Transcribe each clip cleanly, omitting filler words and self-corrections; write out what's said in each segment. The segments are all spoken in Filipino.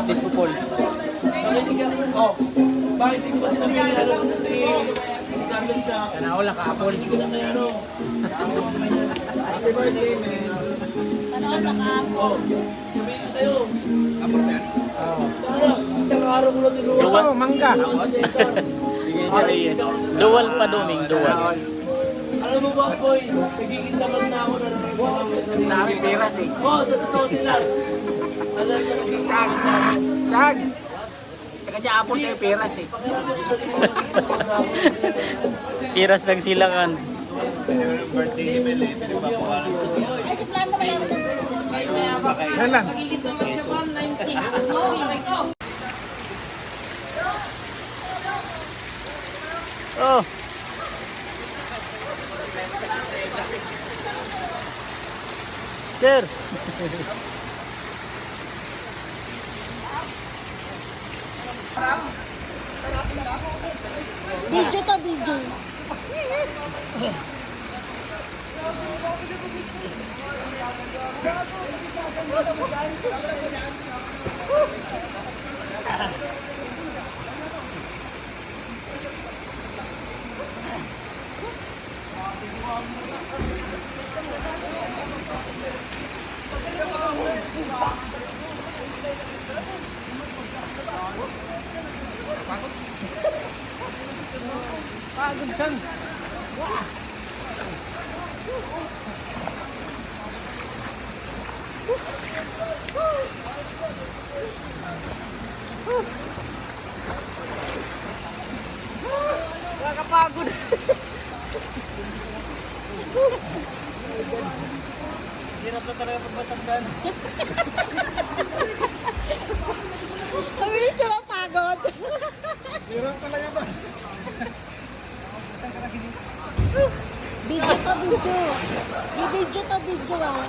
Disco Paul. Oh, bakit hindi ko ba sinabi na alam ko sa Carlos na Kanao lang ka-apple. hindi ko na may ano. Happy birthday, man. Tanoon na ka. Oh, sabihin ko sa'yo. Oo. Sana, isang araw ko lang tinuwa. Ito, mangga. Bigyan si Reyes. Dual pa duming, dual. Alam mo ba, boy, nagiging naman na ako na nararamdaman ko sa sarili. Dami peras eh. Oo, sa totoo sila. Alam niya nagiging Sag! Sag! Sa kanya apple sa'yo peras eh. Peras lang sila kan. Birthday ni Mel, pinapakuha sa tiyan. Ay, si Plan na malaman ng Yan lang. Oh! Sir! video to video. Pagod saan? Nakakapagod. Hirap na talaga pag matandaan. Kabilis ko lang pagod. Hirap talaga ba? Video to video. Video to video ah.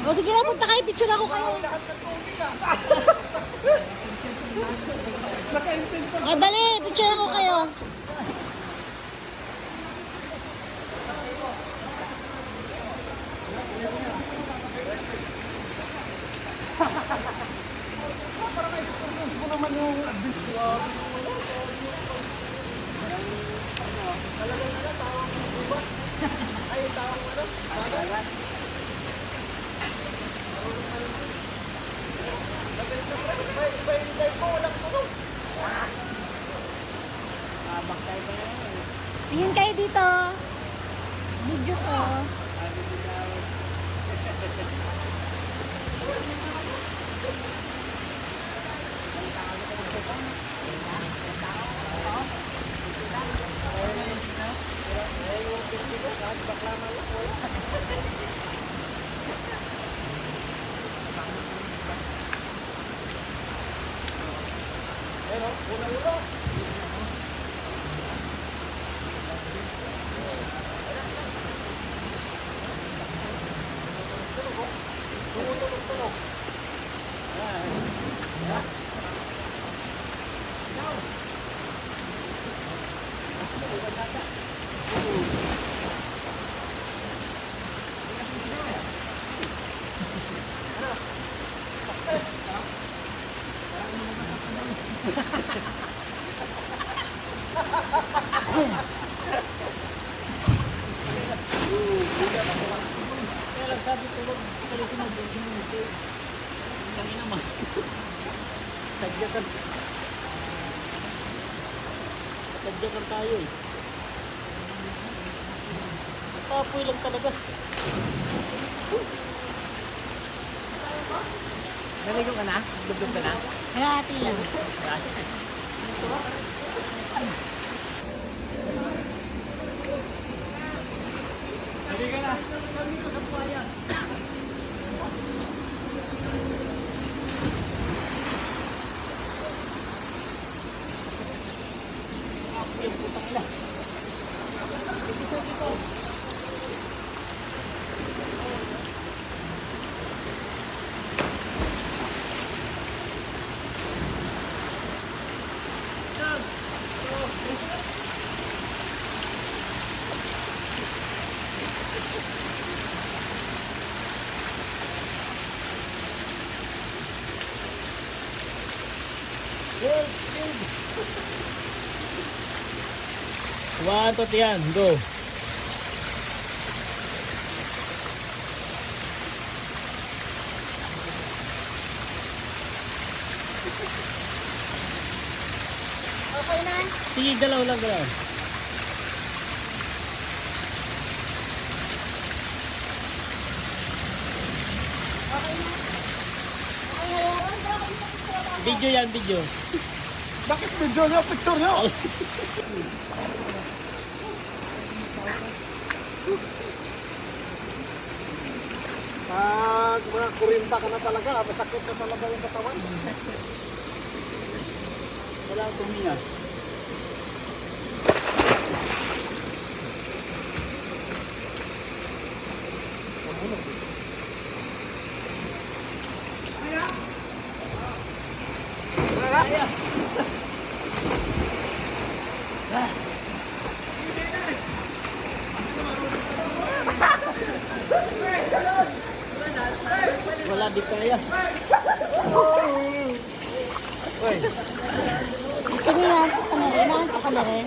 O sige na, punta kayo. Picture ako kayo. O dali, picture ako kayo. Tingin kayo dito. Video ko. Sadyakan tayo eh. Tapoy lang talaga. Naligo ka na? Dugdug ka na? Hati lang. Naligo na. Naligo sa buhayan. Yung putang ila. Dito. One, two, yan. Go. Okay na? Sige, galaw lang, galaw. Video yan, video. Bakit video nyo? Picture nyo? Pag mga 40 ka na talaga, masakit na talaga yung katawan. Walang tuminga. Wala di kaya. Kami naantok ka na rin. Naantok ka na rin.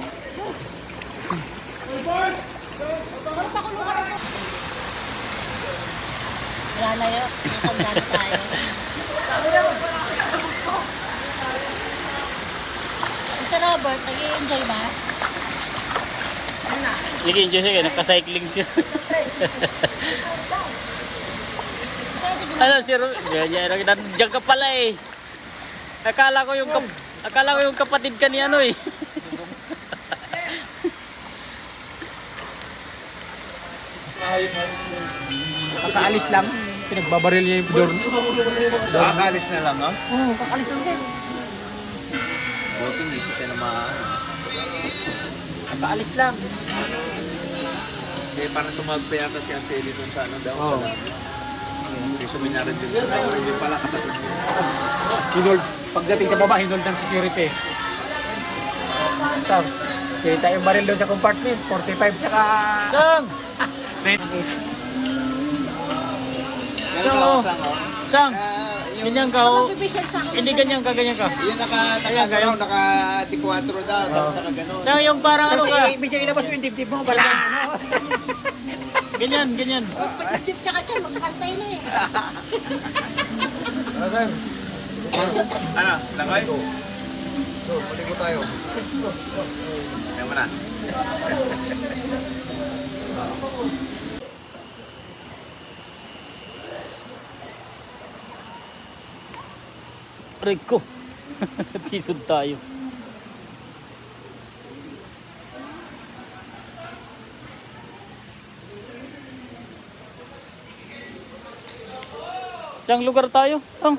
Wala na yun. Matanda na tayo. Mr. Robert, nag-i-enjoy ba? Nag-enjoy siya, nagka-cycling siya. Ano si Ro? Diyan ka pala eh. Akala ko yung kapatid ka ni ano eh. Kakaalis lang, pinagbabaril niya yung door. Nakakalis na lang, no? Oo, kakaalis lang siya. Buti hindi siya tinamaan. Kakaalis lang. Kaya parang tumagpa yata si Arceli dun sa ano daw. Oo. Sa dami. Hindi suminarin din. Hindi pala kapatid niya. Hinold, pagdating sa baba, hinold ng security. Ito, kita yung baril doon sa compartment, 45 tsaka... Sang! Meron ka ako sang, oh. Sang! Yung, Ganyan ka oh. Magpipishot sa akin. Hindi ganyan ka, ganyan ka. yung naka-D4 daw, tapos saka gano'n. Sang yung parang ano ka. Medyo ilabas mo yung dibdib mo, parang ano. Ganyan, ganyan. Pagpagdip tsaka dyan, magkakantay na eh. Ano, lakay? Maligo tayo. Kaya mo na. Rico. Tisod tayo. Saan lugar tayo? Sang?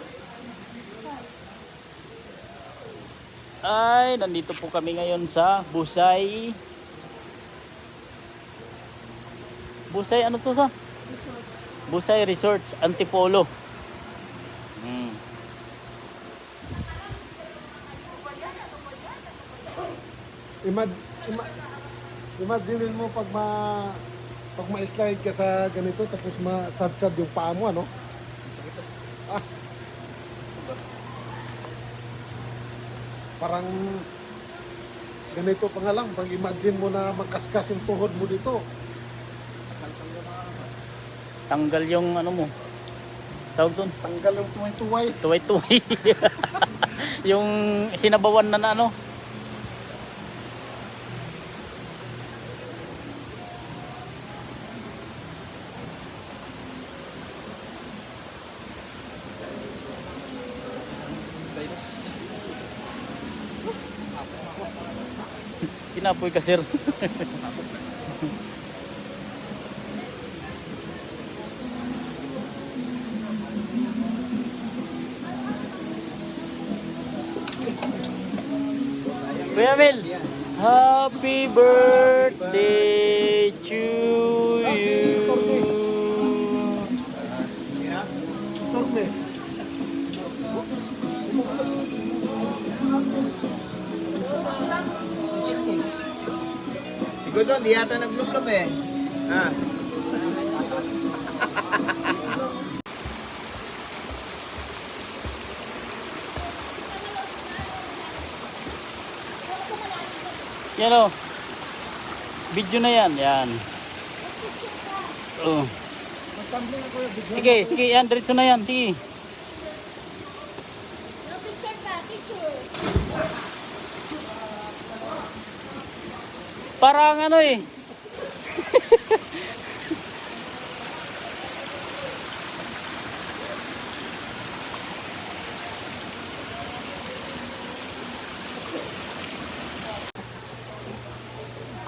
Ay, nandito po kami ngayon sa Busay. Busay, ano to sa? Busay Resorts, Antipolo. Imagine mo pag ma-slide ka sa ganito tapos masadsad yung paa mo, ano? Ah. Parang ganito pa nga lang, pag imagine mo na magkaskas yung tuhod mo dito. Tanggal yung ano mo. Tawag doon. Tanggal yung tuway-tuway. Tuway-tuway. Yung sinabawan na ano. Kinapoy ka, sir. Kuya Mel, happy birthday to you. Storm eh. Siguro doon, di yata naglublog eh. Ah. Yan o. Video na yan. Yan. Oh. Magtumbling ako yung video. Sige, sige. Yan, diretso na yan. Sige. Picture ka, picture. Parang ano eh.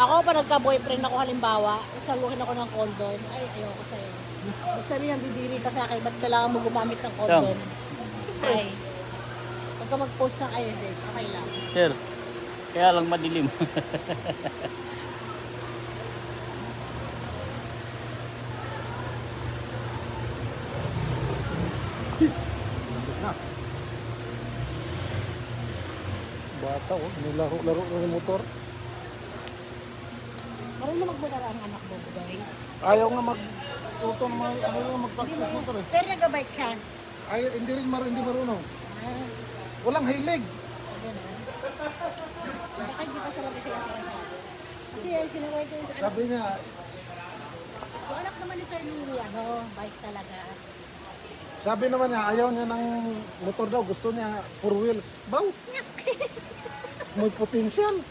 Ako pa nagka-boyfriend ako halimbawa, saluhin ako ng condom, ay ayoko sa'yo. Magsabi ng didiri ka sa akin, ba't kailangan mo gumamit ng condom? Ay, huwag ka mag-post ng ayos, okay lang. Sir, kaya lang madilim. Bata, oh. Nilaro-laro ng motor. Marunong magmotor ang anak mo, Buday. Ayaw nga magtuto ng mga, ano yung mag-practice motor eh. Pero nag-bike siya. Ayaw, hindi marunong. Ah, Walang hilig. gano'n. Baka hindi pa talaga siya interesado. Kasi kinukwento yun sa anak. Sabi niya, Yung anak naman ni Sir Louie, bike talaga. sabi naman niya, ayaw niya ng motor daw. Gusto niya 4 wheels. Baw! May potential.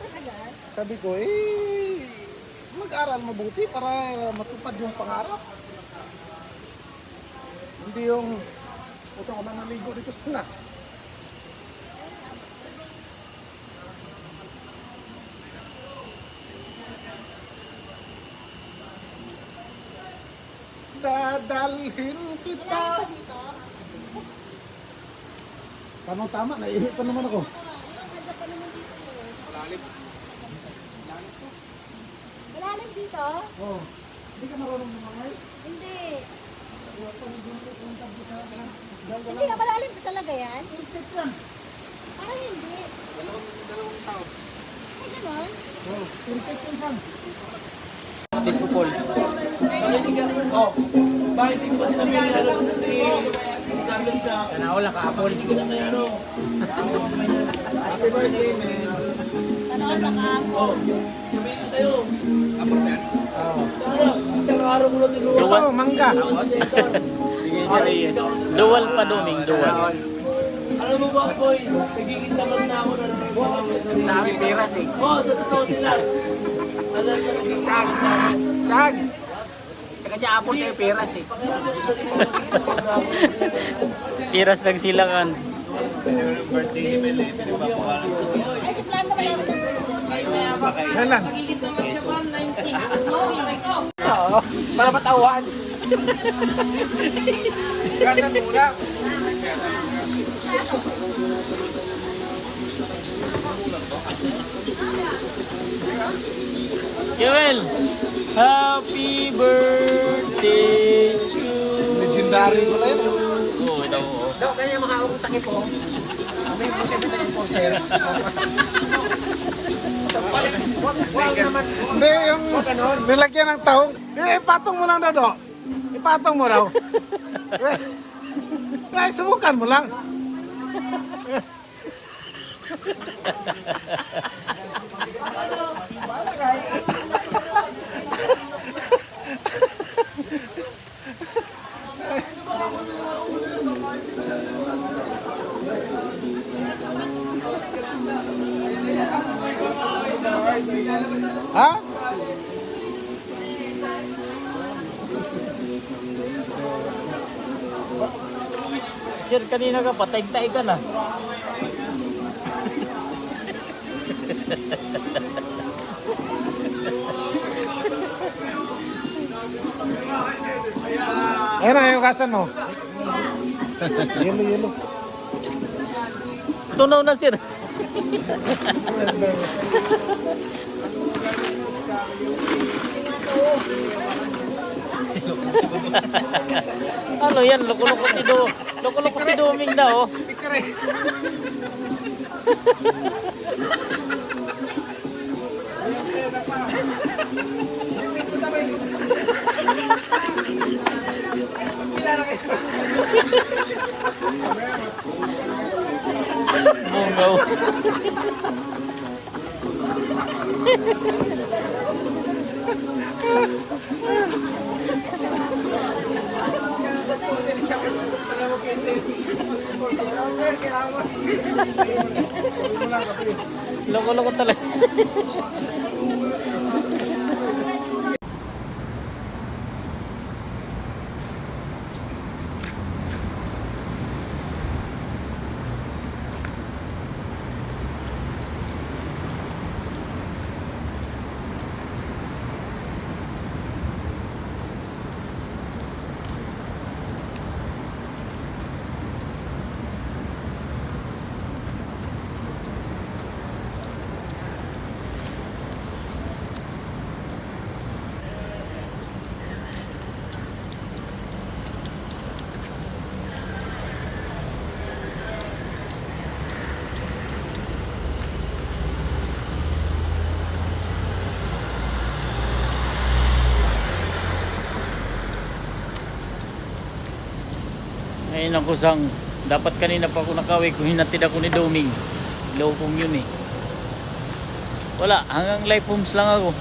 Talaga? Sabi ko, mag-aral mabuti para matupad yung pangarap. Hindi yung, ito ko na naligo dito sana. Dadalhin kita. Pa dito? Paano tama? Naiinit pa naman ako. Malalim dito? Oh. Hindi ka marunong lumangay? Hindi. Hindi ka malalim talaga yan? Parang hindi. Dalawang tao. Ay, gano'n? Oh, perfect yun, Sam. Disco Paul. Oh, bakit hindi ko ba sinabi na alam sa Carlos na Wala ka, Apol. hindi ko na may ano? Happy birthday, man. Tanoon na ka ako. Sabihin ko sa'yo. Oh. Ano, isang araw ko lang tinuwa. Ito, mangga. Sige si Reyes. Dual pa duming, dual. Alam mo ba, boy, nagiging naman na ako na nagagawa ko sa sarili. Dami peras eh. Oo, sa totoo sila. Alam mo, nagiging Sag! Sag! Sa kanya Apol sa'yo peras eh. Tiras ng silangan. yung birthday ni Mel eh, pinagpapawa ng susi. Ay, si Planta ba lang? Kailan? Oo, para matauhan. Kasan muna. Joel, happy birthday to you. Legendary ko lang yun. Oh, ito mo. Daw, kanya makakong takip po. May puset na yung poster. Wag naman. Hindi, yung nilagyan ng tahong. Ipatong mo lang daw, Do. Ipatong mo daw. Ay, subukan mo lang. Ha? Sir, kanina ka, patay-tay ka na. Ayan na, yung kasan mo. Yelo. Tunaw na, sir. Ano yan? Loko-loko si Do. Loko-loko si Doming na, oh. Bungaw. Loko-loko talaga. Ngayon ang kusang, dapat kanina pa ako nakawig kung hinatid ako ni Doming. Low pong yun eh. Wala, hanggang life homes lang ako.